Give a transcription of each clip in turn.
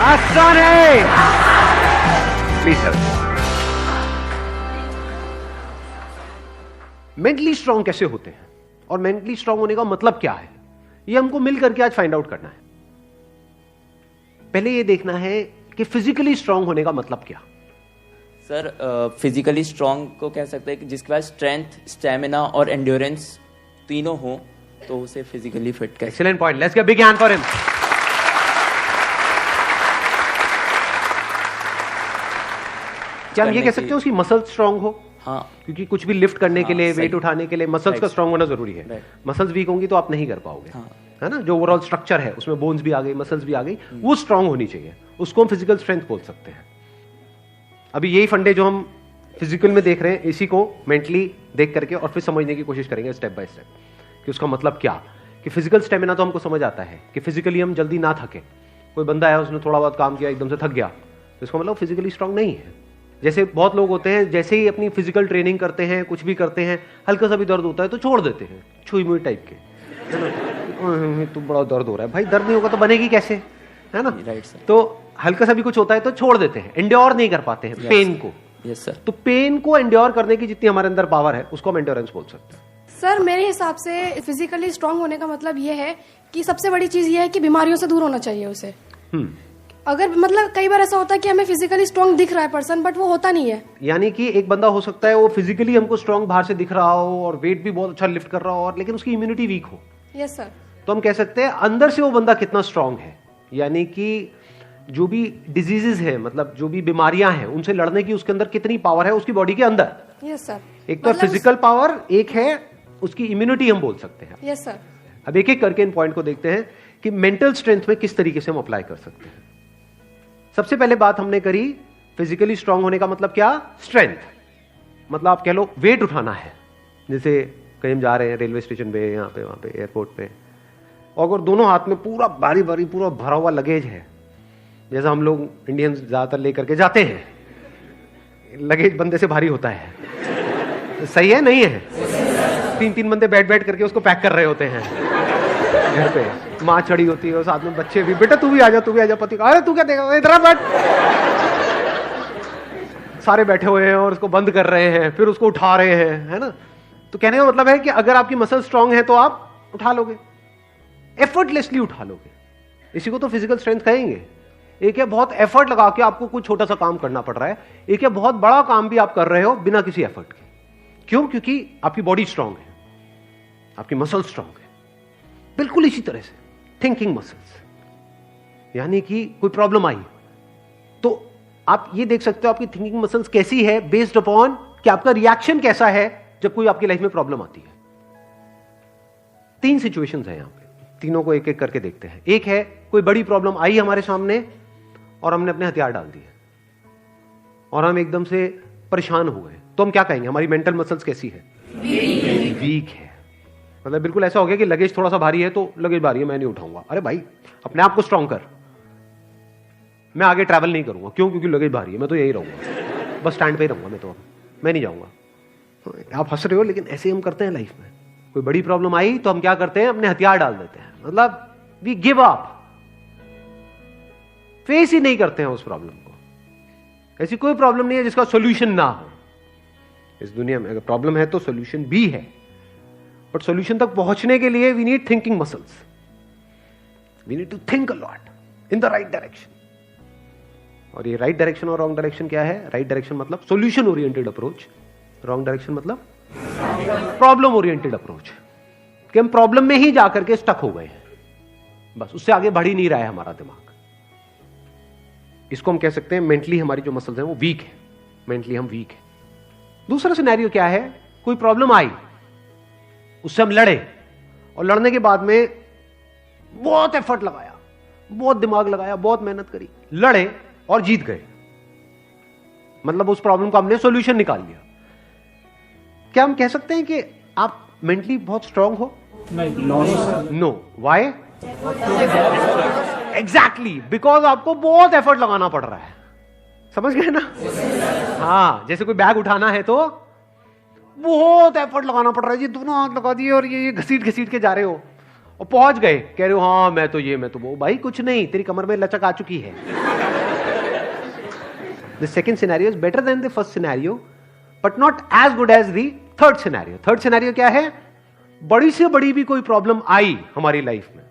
आसान है। Please sir. Mentally strong कैसे होते हैं और मेंटली स्ट्रांग होने का मतलब क्या है, ये हमको मिल करके आज फाइंड आउट करना है। पहले ये देखना है कि फिजिकली स्ट्रांग होने का मतलब क्या। सर फिजिकली स्ट्रांग को कह सकते हैं कि जिसके पास स्ट्रेंथ, स्टैमिना और एंड्योरेंस तीनों हो तो उसे फिजिकली फिट कह। Excellent point, let's give big hand for him. क्या हम ये कह सकते हैं उसकी मसल स्ट्रांग हो? हाँ, क्योंकि कुछ भी लिफ्ट करने के लिए, सही। वेट उठाने के लिए मसल्स का स्ट्रांग होना जरूरी है। मसल्स वीक होंगी तो आप नहीं कर पाओगे, हाँ। है ना। जो ओवरऑल स्ट्रक्चर है उसमें बोन्स भी आ गई, मसल्स भी आ गई, वो स्ट्रांग होनी चाहिए, उसको हम फिजिकल स्ट्रेंथ बोल सकते हैं। अभी यही फंडे जो हम फिजिकल में देख रहे हैं, इसी को मेंटली देख करके और फिर समझने की कोशिश करेंगे स्टेप बाय स्टेप कि उसका मतलब क्या। कि फिजिकल स्टेमिना तो हमको समझ आता है कि फिजिकली हम जल्दी ना थके। कोई बंदा है उसने थोड़ा बहुत काम किया एकदम से थक गया तो इसका मतलब फिजिकली स्ट्रांग नहीं है। जैसे बहुत लोग होते हैं, जैसे ही अपनी फिजिकल ट्रेनिंग करते हैं, कुछ भी करते हैं, हल्का सा भी दर्द होता है तो छोड़ देते हैं, छुई मुई टाइप के, है ना। तो बड़ा दर्द हो रहा है, भाई दर्द नहीं होगा तो बनेगी कैसे, है ना। Right sir. तो हल्का सा भी कुछ होता है तो छोड़ देते हैं, एंड्योर नहीं कर पाते हैं पेन को। Yes sir. तो पेन को एंड्योर करने की जितनी हमारे अंदर पावर है उसको हम एंड्योरेंस बोल सकते हैं। सर मेरे हिसाब से फिजिकली स्ट्रांग होने का मतलब ये है कि सबसे बड़ी चीज ये है कि बीमारियों से दूर होना चाहिए उसे। अगर मतलब कई बार ऐसा होता है कि हमें फिजिकली स्ट्रांग दिख रहा है पर्सन, बट वो होता नहीं है। यानी कि एक बंदा हो सकता है वो फिजिकली हमको स्ट्रांग बाहर से दिख रहा हो और वेट भी बहुत अच्छा लिफ्ट कर रहा हो, और लेकिन उसकी इम्यूनिटी वीक हो। Yes sir. तो हम कह सकते हैं अंदर से वो बंदा कितना स्ट्रांग है। यानी कि जो भी डिजीजेस है, मतलब जो भी बीमारियां हैं, उनसे लड़ने की उसके अंदर कितनी पावर है उसकी बॉडी के अंदर। Yes sir. एक तो फिजिकल पावर, एक है उसकी इम्यूनिटी हम बोल सकते हैं। Yes sir. अब एक एक करके इन पॉइंट को देखते हैं कि मेंटल स्ट्रेंथ में किस तरीके से हम अप्लाई कर सकते हैं। सबसे पहले बात हमने करी फिजिकली स्ट्रांग होने का मतलब क्या, स्ट्रेंथ। मतलब आप कह लो वेट उठाना है। जैसे कहीं हम जा रहे हैं रेलवे स्टेशन पे, यहाँ पे, वहां पे, एयरपोर्ट पे, और अगर दोनों हाथ में पूरा भारी भारी पूरा भरा हुआ लगेज है, जैसा हम लोग इंडियंस ज्यादातर लेकर के जाते हैं, लगेज बंदे से भारी होता है, सही है नहीं है? तीन तीन बंदे बैठ बैठ करके उसको पैक कर रहे होते हैं घर पे, माँ चढ़ी होती है और साथ में बच्चे भी, बेटा तू भी आ जा, तू भी आ जा, पति अरे तू क्या देगा, इधर बैठ। सारे बैठे हुए हैं और उसको बंद कर रहे हैं, फिर उसको उठा रहे हैं, है ना। तो कहने का मतलब है कि अगर आपकी मसल स्ट्रांग है तो आप उठा लोगे, एफर्टलेसली उठा लोगे। इसी को तो फिजिकल स्ट्रेंथ कहेंगे। एक है बहुत एफर्ट लगा के आपको कुछ छोटा सा काम करना पड़ रहा है, एक है बहुत बड़ा काम भी आप कर रहे हो बिना किसी एफर्ट के। क्यों? क्योंकि आपकी बॉडी स्ट्रांग है, आपकी मसल स्ट्रांग है। बिल्कुल इसी तरह से थिंकिंग मसल्स, यानी कि कोई प्रॉब्लम आई तो आप ये देख सकते हो आपकी थिंकिंग मसल्स कैसी है, बेस्ड अपॉन कि आपका रिएक्शन कैसा है जब कोई आपकी लाइफ में प्रॉब्लम आती है। तीन सिचुएशंस हैं यहां पे, तीनों को एक एक करके देखते हैं। एक है कोई बड़ी प्रॉब्लम आई हमारे सामने और हमने अपने हथियार डाल दिए और हम एकदम से परेशान हो गए, तो हम क्या कहेंगे, हमारी मेंटल मसल्स कैसी है, वीक है। मतलब बिल्कुल ऐसा हो गया कि लगेज थोड़ा सा भारी है तो लगेज भारी है, मैं नहीं उठाऊंगा। अरे भाई अपने आप को स्ट्रांग कर, मैं आगे ट्रैवल नहीं करूंगा। क्यों? क्योंकि लगेज भारी है, मैं तो यही रहूंगा, बस स्टैंड पे ही रहूंगा, मैं नहीं जाऊंगा। तो आप हंस रहे हो, लेकिन ऐसे हम करते हैं लाइफ में। कोई बड़ी प्रॉब्लम आई तो हम क्या करते हैं, अपने हथियार डाल देते हैं, मतलब वी गिव अप, फेस ही नहीं करते हैं उस प्रॉब्लम को। ऐसी कोई प्रॉब्लम नहीं है जिसका सोल्यूशन ना हो इस दुनिया में। अगर प्रॉब्लम है तो सोल्यूशन भी है, बट सोल्यूशन तक पहुंचने के लिए we need thinking muscles, we need to think a lot in the right direction. और ये राइट डायरेक्शन और रॉन्ग डायरेक्शन क्या है? राइट डायरेक्शन मतलब solution oriented approach, wrong direction मतलब प्रॉब्लम ओरिएंटेड अप्रोच, कि हम प्रॉब्लम में ही जाकर के स्टक हो गए हैं, बस उससे आगे बढ़ ही नहीं रहा है हमारा दिमाग। इसको हम कह सकते हैं मेंटली हमारी जो मसल्स हैं वो वीक है, मेंटली हम वीक है। दूसरा सिनेरियो क्या है, कोई प्रॉब्लम आई, उससे हम लड़े और लड़ने के बाद में बहुत एफर्ट लगाया, बहुत दिमाग लगाया, बहुत मेहनत करी, लड़े और जीत गए। मतलब उस प्रॉब्लम का हमने सॉल्यूशन निकाल लिया। क्या हम कह सकते हैं कि आप मेंटली बहुत स्ट्रांग हो? नो। व्हाई? एग्जैक्टली बिकॉज आपको बहुत एफर्ट लगाना पड़ रहा है। समझ गए ना? हाँ, जैसे कोई बैग उठाना है तो बहुत एफर्ट लगाना पड़ रहा है जी, दोनों हाथ लगा दिए और ये घसीट घसीट के जा रहे हो, और पहुंच गए, कह रहे हो हाँ मैं तो ये मैं तो वो, भाई कुछ नहीं, तेरी कमर में लचक आ चुकी है। The second scenario is better than the first scenario but not as good as the third scenario. Third scenario क्या है? बड़ी से बड़ी भी कोई प्रॉब्लम आई हमारी लाइफ में,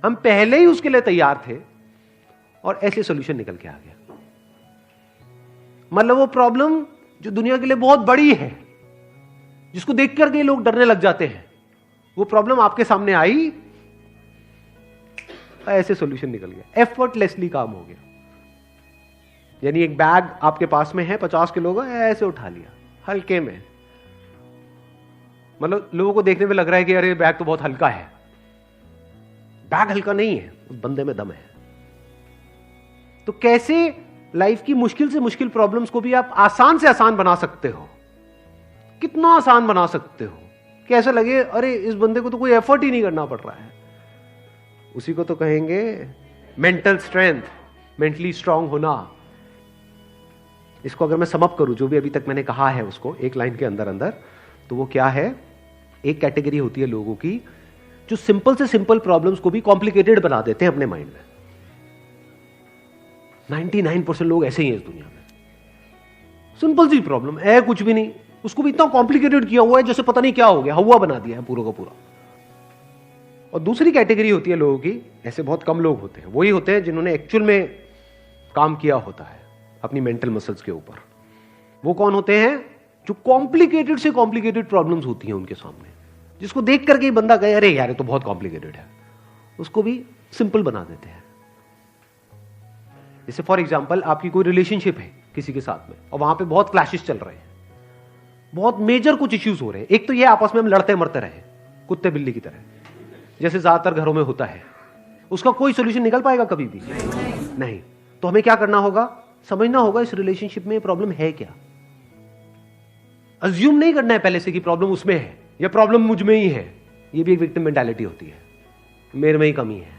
हम पहले ही उसके लिए तैयार थे और ऐसे सॉल्यूशन निकल के आ गया। मतलब वो प्रॉब्लम जो दुनिया के लिए बहुत बड़ी है, जिसको देख करके लोग डरने लग जाते हैं, वो प्रॉब्लम आपके सामने आई, ऐसे सॉल्यूशन निकल गया, एफर्टलेसली काम हो गया। यानी एक बैग आपके पास में है 50 किलो का, ऐसे उठा लिया हल्के में। मतलब लोगों को देखने में लग रहा है कि अरे बैग तो बहुत हल्का है, बैग हल्का नहीं है, उस बंदे में दम है। तो कैसे लाइफ की मुश्किल से मुश्किल प्रॉब्लम्स को भी आप आसान से आसान बना सकते हो? कितना आसान बना सकते हो कि ऐसा लगे अरे इस बंदे को तो कोई एफर्ट ही नहीं करना पड़ रहा है। उसी को तो कहेंगे मेंटल स्ट्रेंथ, मेंटली स्ट्रांग होना। इसको अगर मैं समअप करूं, जो भी अभी तक मैंने कहा है उसको एक लाइन के अंदर अंदर, तो वो क्या है? एक कैटेगरी होती है लोगों की जो सिंपल से सिंपल प्रॉब्लम्स को भी कॉम्प्लिकेटेड बना देते हैं अपने माइंड में। 99% लोग ऐसे ही हैं इस दुनिया में। सिंपल सी प्रॉब्लम है, कुछ भी नहीं, उसको भी इतना कॉम्प्लिकेटेड किया हुआ है जैसे पता नहीं क्या हो गया, हवा बना दिया है पूरा का पूरा। और दूसरी कैटेगरी होती है लोगों की, ऐसे बहुत कम लोग होते हैं, वही होते हैं जिन्होंने एक्चुअल में काम किया होता है अपनी मेंटल मसल्स के ऊपर। वो कौन होते हैं? जो कॉम्प्लिकेटेड से कॉम्प्लिकेटेड प्रॉब्लम्स होती हैं उनके सामने, जिसको देख करके ही बंदा कहे अरे यार ये तो बहुत कॉम्प्लिकेटेड है, उसको भी सिंपल बना देते हैं। जैसे फॉर एग्जांपल आपकी कोई रिलेशनशिप है किसी के साथ में और वहां पे बहुत क्लैशेस चल रहे हैं, बहुत मेजर कुछ इश्यूज हो रहे हैं। एक तो ये आपस में हम लड़ते मरते रहे कुत्ते बिल्ली की तरह, जैसे ज्यादातर घरों में होता है। उसका कोई सोल्यूशन निकल पाएगा कभी भी नहीं। तो हमें क्या करना होगा? समझना होगा इस रिलेशनशिप में प्रॉब्लम है क्या। अज्यूम नहीं करना है पहले से कि प्रॉब्लम उसमें है या प्रॉब्लम मुझ में ही है। ये भी एक विक्टिम मेंटालिटी होती है, मेरे में ही कमी है,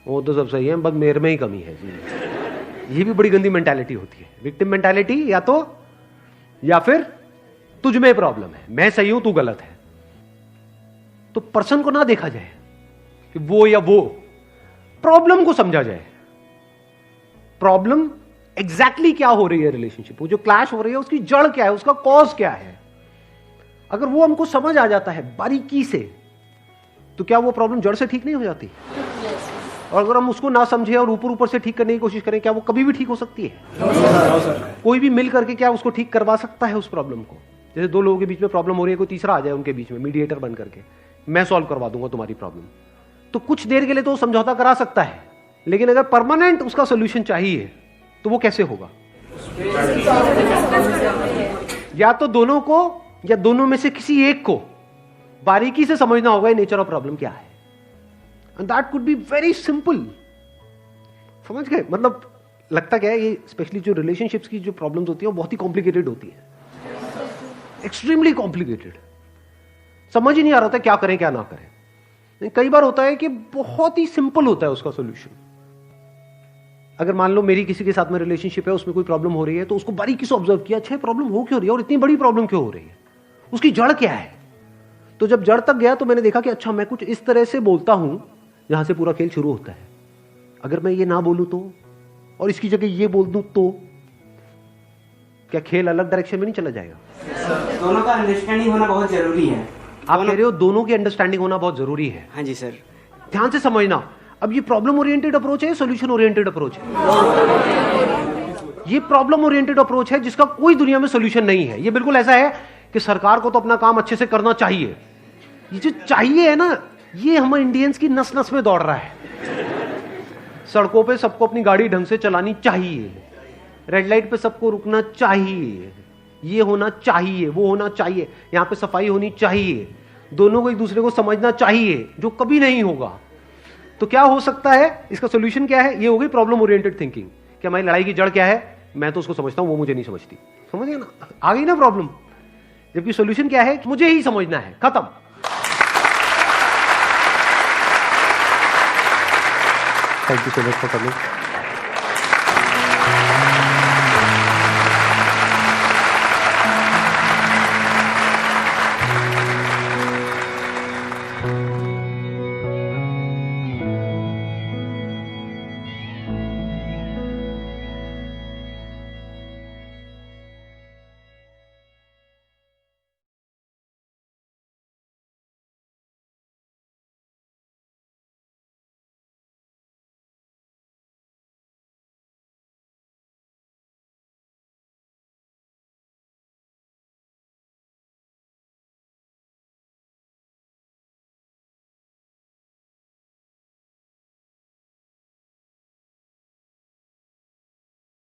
वो तो सब सही है बस मेरे में ही कमी है जी। ये भी बड़ी गंदी मेंटालिटी होती है, विक्टिम मेंटालिटी। या फिर तुझ में प्रॉब्लम है, मैं सही हूं तू गलत है। तो पर्सन को ना देखा जाए कि वो या वो, प्रॉब्लम को समझा जाए। प्रॉब्लम एग्जैक्टली क्या हो रही है रिलेशनशिप, वो जो क्लैश हो रही है उसकी जड़ क्या है, उसका कॉज क्या है। अगर वो हमको समझ आ जाता है बारीकी से, तो क्या वो प्रॉब्लम जड़ से ठीक नहीं हो जाती? और अगर हम उसको ना समझे और ऊपर ऊपर से ठीक करने की कोशिश करें, क्या वो कभी भी ठीक हो सकती है? कोई भी मिल करके क्या उसको ठीक करवा सकता है उस प्रॉब्लम को? जैसे दो लोगों के बीच में प्रॉब्लम हो रही है, कोई तीसरा आ जाए उनके बीच में मीडिएटर बन करके, मैं सॉल्व करवा दूंगा तुम्हारी प्रॉब्लम, तो कुछ देर के लिए तो वो समझौता करा सकता है, लेकिन अगर परमानेंट उसका सोल्यूशन चाहिए तो वो कैसे होगा? या तो दोनों को या दोनों में से किसी एक को बारीकी से समझना होगा ये नेचर ऑफ प्रॉब्लम क्या है। And that could be very simple. समझ गए? मतलब लगता क्या है, ये स्पेशली जो रिलेशनशिप्स की जो प्रॉब्लम्स होती है वो बहुत ही कॉम्प्लिकेटेड होती है, एक्सट्रीमली कॉम्प्लिकेटेड। समझ ही नहीं आ रहा था क्या करें क्या ना करें। कई बार होता है कि बहुत ही सिंपल होता है उसका सोल्यूशन। अगर मान लो मेरी किसी के साथ में रिलेशनशिप है, उसमें कोई प्रॉब्लम हो रही है, तो उसको बारीकी से ऑब्जर्व किया, अच्छा प्रॉब्लम हो क्यों रही है और इतनी बड़ी प्रॉब्लम क्यों हो रही है, उसकी जड़ क्या है। तो जब जड़ तक गया तो मैंने देखा कि अच्छा मैं कुछ इस तरह से बोलता हूं जहां से पूरा खेल शुरू होता है। अगर मैं ये ना बोलूं तो, और इसकी जगह ये बोल दूं तो, क्या खेल अलग डायरेक्शन में नहीं चला जाएगा? दोनों का अंडरस्टैंडिंग होना बहुत जरूरी है। आप कह रहे हो दोनों की अंडरस्टैंडिंग होना बहुत जरूरी है? हाँ जी सर। ध्यान से समझना, अब ये प्रॉब्लम ओरिएंटेड अप्रोच है, सॉल्यूशन ओरिएंटेड अप्रोच है? ये प्रॉब्लम ओरिएंटेड अप्रोच है जिसका कोई दुनिया में सॉल्यूशन नहीं है। ये बिल्कुल ऐसा है कि सरकार को तो अपना काम अच्छे से करना चाहिए। ये जो चाहिए है ना, ये हम इंडियंस की नस नस में दौड़ रहा है। सड़कों पे सबको अपनी गाड़ी ढंग से चलानी चाहिए, रेड लाइट पे सबको रुकना चाहिए, ये होना चाहिए, वो होना चाहिए, यहां पे सफाई होनी चाहिए, दोनों को एक दूसरे को समझना चाहिए, जो कभी नहीं होगा। तो क्या हो सकता है, इसका सोल्यूशन क्या है? ये हो गई प्रॉब्लम ओरिएंटेड थिंकिंग कि हमारी लड़ाई की जड़ क्या है, मैं तो उसको समझता हूं, वो मुझे नहीं समझती। समझ गए ना? आ गई ना प्रॉब्लम। जबकि सोल्यूशन क्या है? मुझे ही समझना है, खत्म। Thank you so much for coming.